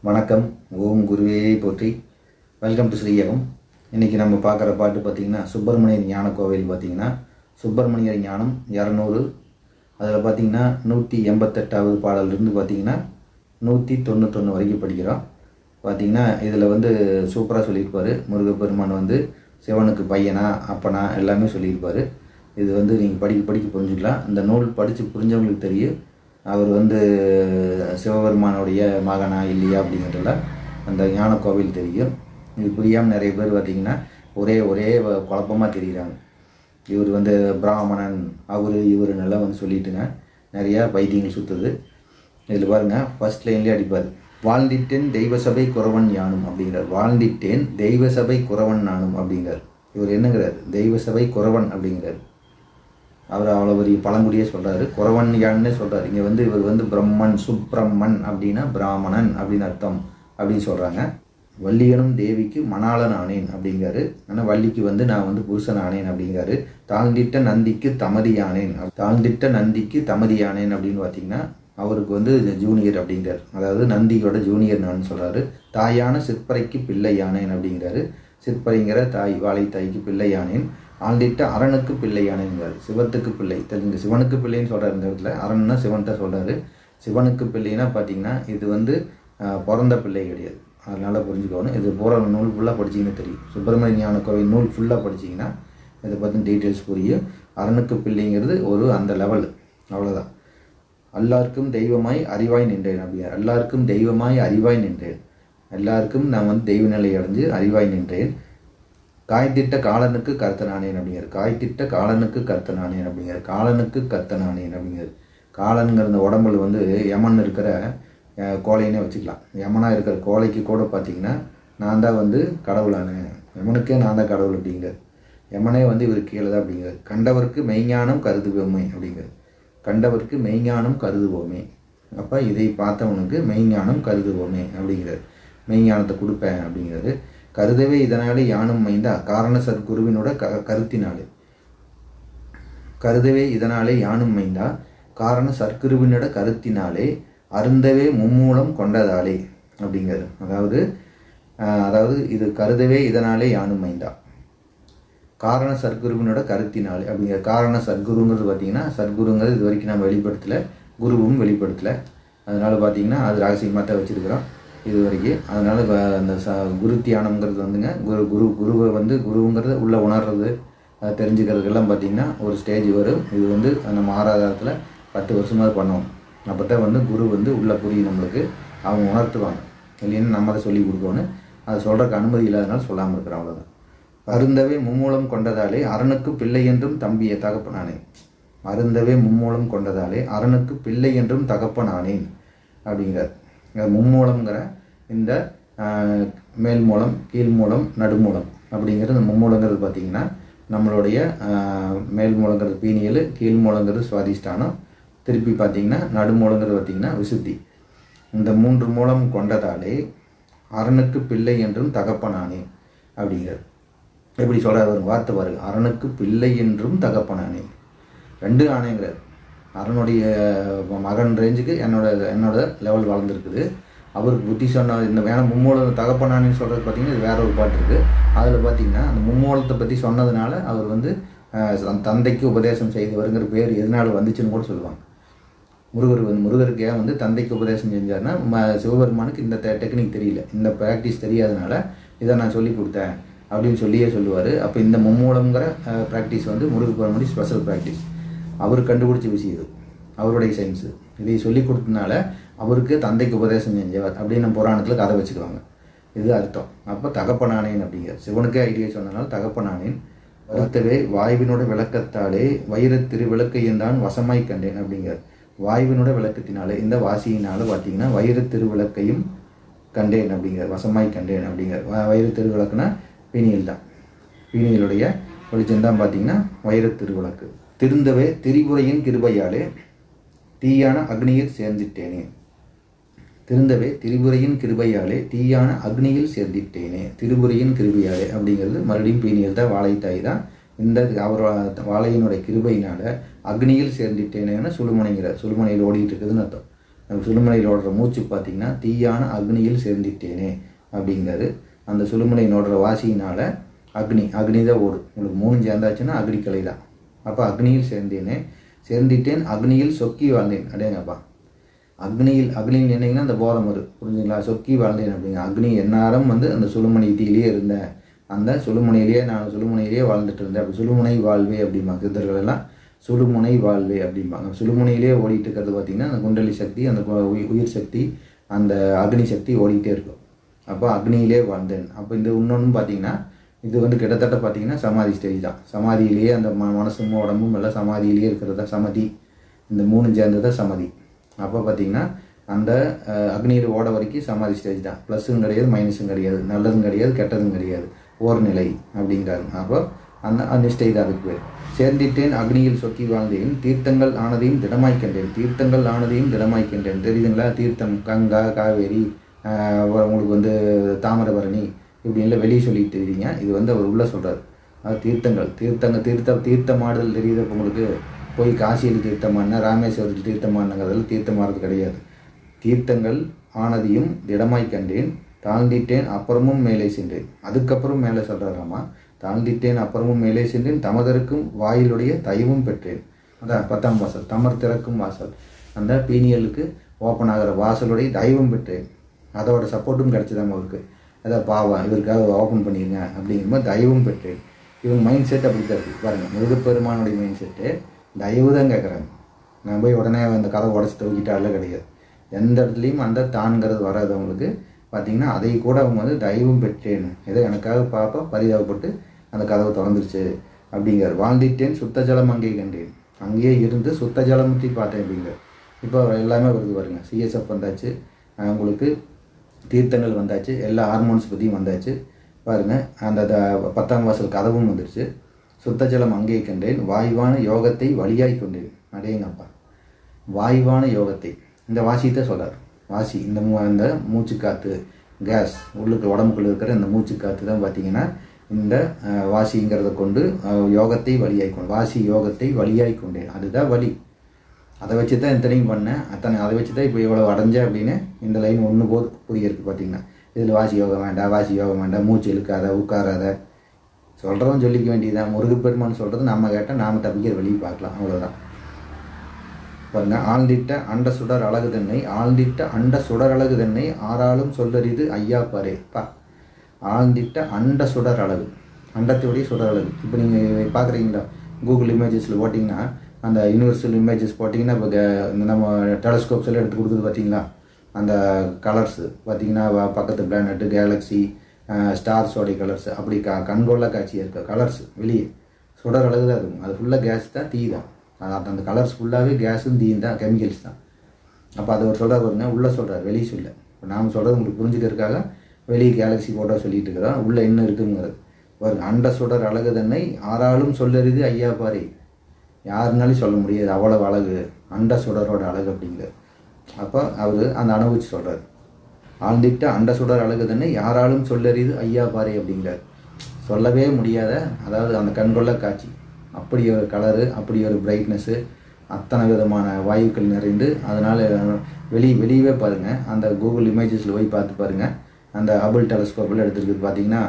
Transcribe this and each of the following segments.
வணக்கம். ஓம் குருவே போற்றி. Welcome to Sriyagam. இன்றைக்கி நம்ம பார்க்குற பாட்டு பார்த்திங்கன்னா சுப்பிரமணியர் ஞான கோவில். பார்த்திங்கன்னா சுப்பிரமணியர் ஞானம் 200. அதில் பார்த்திங்கன்னா 188வது பாடலிருந்து பார்த்திங்கன்னா 191 வரைக்கும் படிக்கிறோம். பார்த்திங்கன்னா இதில் சூப்பராக சொல்லியிருப்பார். முருகப்பெருமான் சிவனுக்கு பையனா அப்பனா எல்லாமே சொல்லியிருப்பார். இது நீங்கள் படிக்க புரிஞ்சுக்கலாம். இந்த நூல் படித்து புரிஞ்சவங்களுக்கு தெரியும் அவர் சிவபெருமானுடைய மகனா இல்லையா அப்படிங்கிறதுல அந்த ஞான கோவில் தெரியும். இது புரியாமல் நிறைய பேர் பார்த்திங்கன்னா ஒரே குழப்பமாக தெரிகிறாங்க. இவர் பிராமணன் இவருன்னெல்லாம் சொல்லிட்டுங்க நிறையா பைத்தியங்கள் சுற்றுது. இதில் பாருங்கள், ஃபர்ஸ்ட் லைன்லேயே அடிப்பார். வாழ்ந்திட்டேன் தெய்வ சபை குறவன் யானும் அப்படிங்கிறார். வாழ்ந்திட்டேன் தெய்வ சபை குறவன் நானும் அப்படிங்கிறார். இவர் என்னங்கிறார்? தெய்வ சபை குறவன் அப்படிங்கிறார். அவர் அவ்வளோ பெரிய பழங்குடியே சொல்கிறாரு. குறவன் யான்னு சொல்கிறார். இங்கே இவர் பிரம்மன் சுப்பிரமன் அப்படின்னா பிராமணன் அப்படின்னு அர்த்தம் அப்படின்னு சொல்கிறாங்க. வள்ளியனும் தேவிக்கு மணாளன் ஆனேன் அப்படிங்காரு. ஆனால் வள்ளிக்கு நான் புருஷன் ஆனேன் அப்படிங்காரு. தாழ்ந்திட்ட நந்திக்கு தமதியானேன். தாழ்ந்திட்ட நந்திக்கு தமதியானேன் அப்படின்னு பார்த்தீங்கன்னா அவருக்கு ஜூனியர் அப்படிங்கிறார். அதாவது நந்தியோட ஜூனியர் நான் சொல்கிறாரு. தாயான சிற்பரைக்கு பிள்ளையானேன் அப்படிங்கிறாரு. சிற்பரைங்கிற தாய் வாழை தாய்க்கு பிள்ளையானேன். ஆழ்ந்திட்ட அரணுக்கு பிள்ளையானேங்கிறார். சிவத்துக்கு பிள்ளை தெரிஞ்சுங்க. சிவனுக்கு பிள்ளைன்னு சொல்கிறார் இந்த இடத்துல. அரண்னா சிவன்கிட்ட சொல்கிறாரு. சிவனுக்கு பிள்ளைன்னா பார்த்தீங்கன்னா இது பிறந்த பிள்ளை கிடையாது. அதனால் புரிஞ்சுக்கணும். இது போகிற நூல் ஃபுல்லாக படிச்சிங்கன்னா தெரியும். சுப்பிரமணிய ஞான கோவில் நூல் ஃபுல்லாக படிச்சிங்கன்னா இதை பற்றி டீட்டெயில்ஸ் புரியும். அரணுக்கு பிள்ளைங்கிறது அந்த லெவல், அவ்வளோதான். எல்லாருக்கும் தெய்வமாய் அறிவாய் நின்றேன் அப்படிங்கிறார். எல்லாருக்கும் தெய்வமாய் அறிவாய் நின்றேன். எல்லாருக்கும் நான் தெய்வ நிலை அடைஞ்சு அறிவாய் நின்றேன். காய்த்திட்ட காலனுக்கு கர்த்தனானேன் அப்படிங்கிறார். காய்த்திட்ட காலனுக்கு கர்த்தனானேன் அப்படிங்கிறார். காலனுக்கு கர்த்தனானேன் அப்படிங்கிறார். காலனுங்கிற இந்த உடம்புல யமன் இருக்கிற கோலைன்னே வச்சுக்கலாம். யமனாக இருக்கிற கோலைக்கு கூட பார்த்திங்கன்னா நான் தான் கடவுளானேன். யமனுக்கே நான் தான் கடவுள் அப்படிங்கிறார். யமனே இவர் கீழே தான் அப்படிங்கிறார். கண்டவருக்கு மெய்ஞானம் கருதுவோமே அப்படிங்கிறார். கண்டவருக்கு மெய்ஞானம் கருதுவோமே. அப்போ இதை பார்த்தவனுக்கு மெய்ஞானம் கருதுவோமே அப்படிங்கிறார். மெய்ஞானத்தை கொடுப்பேன் அப்படிங்கிறது. கருதவே இதனாலே யானும் மைந்தா காரண சத்குருவினோட கருத்தினாலே. கருதவே இதனாலே யானும் மைந்தா காரண சத்குருவினோட கருத்தினாலே அருந்தவே மும்மூலம் கொண்டதாலே அப்படிங்கிறது. அதாவது இது கருதவே இதனாலே யானும் மைந்தா காரண சத்குருவினோட கருத்தினாலே அப்படிங்கிற. காரண சத்குருங்கிறது பார்த்தீங்கன்னா சத்குருங்கிறது இது வரைக்கும் நம்ம வெளிப்படுத்தலை, குருவும் வெளிப்படுத்தலை. அதனால் பார்த்தீங்கன்னா அது ரகசியமாக தான் வச்சுருக்கிறோம் இது வரைக்கும். அதனால் அந்த குரு தியானம்ங்கிறது குருவை குருங்கிறது உள்ளே உணர்றது அதை தெரிஞ்சுக்கிறதுக்கெல்லாம் பார்த்திங்கன்னா ஒரு ஸ்டேஜ் வரும். இது நம்ம ஆராதனத்தில் 10 வருஷமாக பண்ணுவோம். அப்போ தான் குரு உள்ளே புரியும் நம்மளுக்கு. அவங்க உணர்த்துவாங்க. இல்லைன்னு நம்ம அதை சொல்லி கொடுக்கணும். அதை சொல்கிறக்கு அனுமதி இல்லாதனால சொல்லாமல் இருக்கிறோம், அவ்வளோதான். அருந்தவே மும்மூலம் கொண்டதாலே அரணுக்கு பிள்ளை என்றும் தம்பியை தகப்பனானேன். அருந்தவே மும்மூலம் கொண்டதாலே அரணுக்கு பிள்ளை என்றும் தகப்பனானேன் அப்படிங்கிறார். மும்மூலங்கிற இந்த மேல் மூலம் கீழ் மூலம் நடுமூலம் அப்படிங்கிறது இந்த மும்மூலங்கிறது பார்த்திங்கன்னா நம்மளுடைய மேல் மூலங்கிறது பீனியல், கீழ் மூலங்கிறது சுவாதிஷ்டானம், திருப்பி பார்த்திங்கன்னா நடுமூலங்கிறது பார்த்திங்கன்னா விசுத்தி. இந்த 3 மூலம் கொண்டதாலே அரணுக்கு பிள்ளை என்றும் தகப்பனானே அப்படிங்கிறது. எப்படி சொல்கிறார் ஒரு வார்த்தை பாருங்க. அரணுக்கு பிள்ளை என்றும் தகப்பனானே 2 ஆணைங்கிறார். அரணுடைய மகன் ரேஞ்சுக்கு என்னோட லெவல் வளர்ந்துருக்குது. அவருக்கு புத்தி சொன்ன இந்த வேணாம் மும்மூலம் தகப்பனானு சொல்கிறது பார்த்திங்கன்னா இது வேற ஒரு பாட்டு இருக்குது. அதில் பார்த்திங்கன்னா அந்த மும்மூலத்தை பற்றி சொன்னதுனால அவர் தந்தைக்கு உபதேசம் செய்தவருங்கிற பேர் எதனால் வந்துச்சுன்னு கூட சொல்லுவாங்க. முருகருக்கு ஏன் தந்தைக்கு உபதேசம் செஞ்சார்னா சிவபெருமானுக்கு இந்த டெக்னிக் தெரியல, இந்த ப்ராக்டிஸ் தெரியாதனால இதை நான் சொல்லி கொடுத்தேன் அப்படின்னு சொல்லுவார். அப்போ இந்த மும்மூலங்கிற ப்ராக்டிஸ் முருகப்பெருமானுடைய ஸ்பெஷல் ப்ராக்டிஸ். அவர் கண்டுபிடிச்ச விஷயம் இது, அவருடைய சயின்ஸு. இதை சொல்லி கொடுத்தனால அவருக்கு தந்தைக்கு உபதேசம் செஞ்சவர் அப்படின்னு நம்ம புராணத்தில் கதை வச்சுக்குவாங்க. இது அர்த்தம். அப்போ தகப்பனானேன் அப்படிங்கிற சிவனுக்கே ஐடியா சொன்னனால தகப்பனானேன். வருத்தவே வாயுவினோட விளக்கத்தாலே வைரத்திரு விளக்கையும் வசமாய் கண்டேன் அப்படிங்கிற. வாயுவினோட விளக்கத்தினாலே இந்த வாசியினால் பார்த்தீங்கன்னா வைரத்திரு விளக்கையும் கண்டேன் அப்படிங்கிற. வசமாய் கண்டேன் அப்படிங்கிற. வைரத்திரு விளக்குனா பீனியல் தான். பீனியலுடைய வெளிச்சம்தான் பார்த்தீங்கன்னா வைரத்திரு விளக்கு. திருந்தவே திரிபுரையின் கிருபையாலே தீயான அக்னியில் சேர்ந்திட்டேனே. திருந்தவே திரிபுரையின் கிருபையாலே தீயான அக்னியில் சேர்ந்திட்டேனே. திரிபுரையின் கிருபையாலே அப்படிங்கிறது மறுபடியும் பீனியல் தான், வாழைத்தாய் தான். இந்த அவர் வாழையினுடைய கிருபையினால் அக்னியில் சேர்ந்திட்டேனேன்னு சுழுமுனைங்கிறார். சுழுமுனையில் ஓடிட்டு இருக்குதுன்னு அர்த்தம். சுழுமுனையில் ஓடுற மூச்சு பார்த்திங்கன்னா தீயான அக்னியில் சேர்ந்திட்டேனே அப்படிங்கிறது. அந்த சுழுமுனையில் ஓடுற வாசியினால் அக்னி தான் ஓடும். உங்களுக்கு 3 சேர்ந்தாச்சுன்னா அக்னிக்கலை தான். அப்போ அக்னியில் சேர்ந்திட்டேன் அக்னியில் சொக்கி வாழ்ந்தேன். அடேங்கப்பா, அக்னியில் என்னைங்கன்னா அந்த போதம் வரும், புரிஞ்சுங்களா? சொக்கி வாழ்ந்தேன் அப்படிங்க. அக்னி எந்நேரம் அந்த சுழுமுனையிலேயே இருந்தேன், அந்த சுழுமுனையிலேயே வாழ்ந்துட்டு இருந்தேன். அப்படி சுழுமுனை வாழ்வே அப்படிம்பாங்க சித்தர்கள் எல்லாம். சுழுமுனை வாழ்வே அப்படிம்பாங்க. சுழுமுனையிலே ஓடிட்டு இருக்கிறது பார்த்திங்கன்னா அந்த குண்டலி சக்தி, அந்த உயிர் சக்தி, அந்த அக்னி சக்தி ஓடிக்கிட்டே இருக்கும். அப்போ அக்னியிலே வாழ்ந்தேன். அப்போ இந்த இன்னொன்று பார்த்திங்கன்னா இது கிட்டத்தட்ட பார்த்திங்கன்னா சமாதி ஸ்டேஜ் தான். சமாதியிலேயே அந்த மனசும் உடம்பும் எல்லாம் சமாதியிலேயே இருக்கிறதா சமாதி. இந்த 3 சேர்ந்ததான் சமாதி. அப்போ பார்த்திங்கன்னா அந்த அக்னியில் ஓட வரைக்கும் சமாதி ஸ்டேஜ் தான். ப்ளஸ்ஸும் கிடையாது, மைனஸும் கிடையாது, நல்லதும் கிடையாது, கெட்டதும் கிடையாது, ஓர்நிலை அப்படிங்கிறாரு. அப்போ அந்த ஸ்டேஜ் தான் அதுக்கு பேர். சேர்ந்திட்டேன் அக்னியில் சொக்கி வாழ்ந்தேன், தீர்த்தங்கள் ஆனதையும் திடமாய்க்கின்றேன். தெரியுதுங்களா? தீர்த்தம் கங்கா, காவேரி, உங்களுக்கு தாமிரபரணி இப்படின்லாம் வெளியே சொல்லிட்டு தெரியுங்க. இது அவர் உள்ளே சொல்கிறார். அது தீர்த்தமாடுதல் தெரியுது. இப்போ உங்களுக்கு போய் காசியில் தீர்த்தமானா, ராமேஸ்வரத்தில் தீர்த்தமானங்கிறதெல்லாம் தீர்த்தமானது கிடையாது. தீர்த்தங்கள் ஆனதையும் திடமாய் கண்டேன், தாழ்ந்திட்டேன் அப்புறமும் மேலே சென்றேன். அதுக்கப்புறம் மேலே சொல்கிறாராமா, தாழ்ந்திட்டேன் அப்புறமும் மேலே சென்றேன், தமதருக்கும் வாயிலுடைய தயவும் பெற்றேன். அதான் 10ஆம் வாசல், தமர் திறக்கும் வாசல், அந்த பீனியலுக்கு ஓப்பன் ஆகிற வாசலுடைய தயவும் பெற்றேன். அதோட சப்போர்ட்டும் கிடச்சிதாம அவருக்கு. அதான் பாவம், இவருக்காக ஓப்பன் பண்ணிடுங்க அப்படிங்கிற மாதிரி தயவும் பெற்றேன். இவங்க மைண்ட் செட் அப்படி தான் இருக்குது பாருங்கள். முருகப்பெருமானுடைய மைண்ட் செட்டு தயவு தான் கேட்குறாங்க. நான் போய் உடனே அந்த கதை உடச்சி துவக்கிட்டால கிடையாது. எந்த இடத்துலையும் அந்த தான்கிறது வராது அவங்களுக்கு. பார்த்திங்கன்னா அதை கூட அவங்க தயவும் பெற்றேன், ஏதோ எனக்காக பார்ப்ப பரிதாபப்பட்டு அந்த கதவை திறந்துருச்சு அப்படிங்கிறார். வாழ்ந்திட்டேன் சுத்த ஜலம் அங்கே கண்டேன், அங்கேயே இருந்து சுத்த ஜலம் பற்றி பார்த்தேன் அப்படிங்கிற. இப்போ எல்லாமே வருது பாருங்க. சிஎஸ்எஃப் வந்தாச்சு, உங்களுக்கு தீர்த்தங்கள் வந்தாச்சு, எல்லா ஹார்மோன்ஸ் பற்றியும் வந்தாச்சு பாருங்கள். அந்த 10ஆம் வாசல் கதவும் வந்துடுச்சு. சுத்த ஜலம் அங்கே கண்டேன், வாய்வான யோகத்தை வழியாய் கொண்டேன். அடேங்கப்பா, வாய்வான யோகத்தை இந்த வாசியத்தை சொல்கிறார். வாசி இந்த மூச்சு காற்று, கேஸ் உள்ளுக்கு உடம்புக்குள்ள இருக்கிற இந்த மூச்சு காற்று தான் பார்த்திங்கன்னா இந்த வாசிங்கிறத கொண்டு யோகத்தை வழியாய் கொண்டேன். வாசி யோகத்தை வழியாய் கொண்டேன், அதுதான் வழி. அதை வச்சு தான் இத்தனையும் பண்ணேன். அதை வச்சு தான் இப்போ இவ்வளோ அடைஞ்சேன் அப்படின்னு இந்த லைன் ஒன்று போது புரியிருக்கு. பார்த்திங்கன்னா இதில் வாசி யோகம் வேண்டாம், மூச்சு இழுக்காத, உட்காராத, சொல்கிறதும் சொல்லிக்க வேண்டியதான். முருகப்பெருமான் சொல்கிறது நம்ம கேட்டால் நாம் தப்பிக்கிற வழியை பார்க்கலாம், அவ்வளோதான். பாருங்க, ஆழ்ந்திட்ட அண்ட சுடர் அழகு தன்னை ஆறாலும் சொல்லறிது ஐயா பாரே. ஆழ்ந்திட்ட அண்ட சுடர் அழகு, அண்டத்துடைய சுடர் அழகு. இப்போ நீங்கள் பார்க்குறீங்களா, கூகுள் இமேஜஸில் போட்டிங்கன்னா, அந்த யூனிவர்சல் இமேஜஸ் போட்டிங்கன்னா, இப்போ நம்ம டெலஸ்கோப்ஸ் எல்லாம் எடுத்து கொடுக்குறது பார்த்தீங்களா, அந்த கலர்ஸு பார்த்திங்கன்னா பக்கத்து பிளானட்டு, கேலக்ஸி, ஸ்டார்ஸோடைய கலர்ஸ் அப்படி கண்கொள்ளா காட்சியாக இருக்க கலர்ஸ் வெளியே சுடர் அழகு தான் இருக்கும். அது ஃபுல்லாக கேஸ் தான், தீ தான். அந்த கலர்ஸ் ஃபுல்லாகவே கேஸும் தீயும் தான், கெமிக்கல்ஸ் தான். அப்போ அதை ஒரு சொல்கிறார் பாருங்க, உள்ளே சொல்கிறார், வெளியே சொல்ல. இப்போ நாம் சொல்கிறது உங்களுக்கு புரிஞ்சுக்கிறதுக்காக வெளியே கேலக்ஸி ஃபோட்டோ சொல்லிட்டு இருக்கிறோம், உள்ளே என்ன இருக்குங்கிறது பாருங்க. அண்ட சுடர் அழகு தன்னை ஆறாலும் சொல்லறிது ஐயா பாரே. யாருனாலும் சொல்ல முடியாது, அவ்வளவு அழகு அண்ட சுடரோட அழகு அப்படிங்கிறார். அப்போ அவர் அந்த அனுபவிச்சு சொல்கிறார். ஆழ்ந்திட்ட அண்ட சுடர் அழகு தன்னை யாராலும் சொல்லறிது ஐயா பாரே அப்படிங்கிறார். சொல்லவே முடியாத, அதாவது அந்த கண்கொள்ள காட்சி, அப்படி ஒரு கலரு, அப்படி ஒரு பிரைட்னஸ்ஸு, அத்தனை விதமான வாயுக்கள் நிறைந்து. அதனால் வெளியவே பாருங்கள், அந்த கூகுள் இமேஜஸில் போய் பார்த்து பாருங்கள். அந்த ஹபிள் டெலஸ்கோப்பில் எடுத்துருக்குது பார்த்தீங்கன்னா,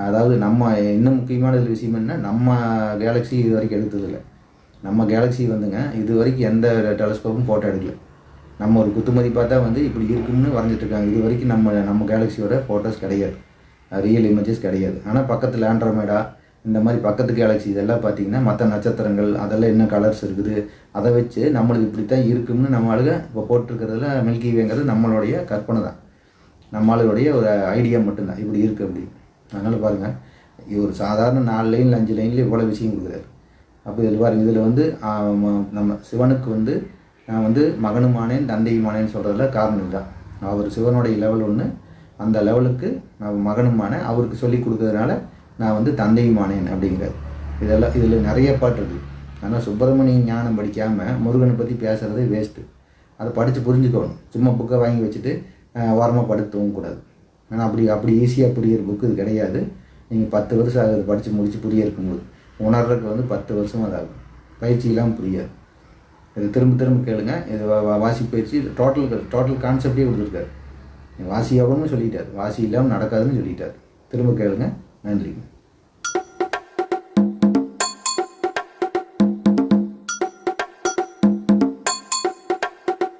அதாவது நம்ம இன்னும் முக்கியமான விஷயம் என்ன, நம்ம கேலக்ஸி இது வரைக்கும் எடுத்ததில்லை. நம்ம கேலக்ஸி இது வரைக்கும் எந்த டெலஸ்கோப்பும் ஃபோட்டோ எடுக்கல. நம்ம ஒரு குத்துமதி பார்த்தா இப்படி இருக்கும்னு வரைஞ்சிட்ருக்காங்க. இது வரைக்கும் நம்ம கேலக்ஸியோட ஃபோட்டோஸ் கிடையாது, ரியல் இமேஜஸ் கிடையாது. ஆனால் பக்கத்தில் ஆண்ட்ரோமேடா, இந்த மாதிரி பக்கத்து கேலக்ஸி இதெல்லாம் பார்த்திங்கன்னா மற்ற நட்சத்திரங்கள் அதெல்லாம் என்ன கலர்ஸ் இருக்குது, அதை வச்சு நம்மளுக்கு இப்படி தான் இருக்கும்னு நம்மளுக்கு இப்போ போட்டிருக்கிறதுல மில்கி வேங்கிறது நம்மளுடைய கற்பனை தான், நம்மளுடைய ஒரு ஐடியா மட்டும்தான் இப்படி இருக்குது அப்படி. அதனால் பாருங்கள், ஒரு சாதாரண 4 லைன் 5 லைனில் இவ்வளோ விஷயம் கொடுக்குறாரு. அப்போ இதில் பாருங்கள், இதில் நம்ம சிவனுக்கு நான் மகனுமானேன் தந்தையுமானேன்னு சொல்கிறதுல காரணம் இதுதான். அவர் சிவனுடைய லெவல் ஒன்று, அந்த லெவலுக்கு நான் மகனுமானேன், அவருக்கு சொல்லி கொடுக்கறதுனால நான் தந்தையுமானேன் அப்படிங்கிறார். இதில் நிறைய பாட்டு இருக்குது. ஆனால் சுப்பிரமணிய ஞானம் படிக்காமல் முருகனை பற்றி பேசுகிறதே வேஸ்ட்டு. அதை படித்து புரிஞ்சுக்கணும். சும்மா புக்கை வாங்கி வச்சுட்டு ஓரமாக படுத்து தூங்கக்கூடாது. ஆனால் அப்படி ஈஸியாக புரியிற புக்கு இது கிடையாது. நீங்கள் 10 வருஷம் ஆகுது படித்து முடித்து புரிய இருக்கும்போது, உணர்றதுக்கு 10 வருஷம் அது ஆகும். பயிற்சி இல்லாமல் புரியாது. இது திரும்ப திரும்ப கேளுங்க. இது வாசி பயிற்சி டோட்டல் கான்செப்டே கொடுத்துருக்காரு. வாசி யோகம்னு சொல்லிட்டார், வாசி இல்லாமல் நடக்காதுன்னு சொல்லிட்டார். திரும்ப கேளுங்க. நன்றி.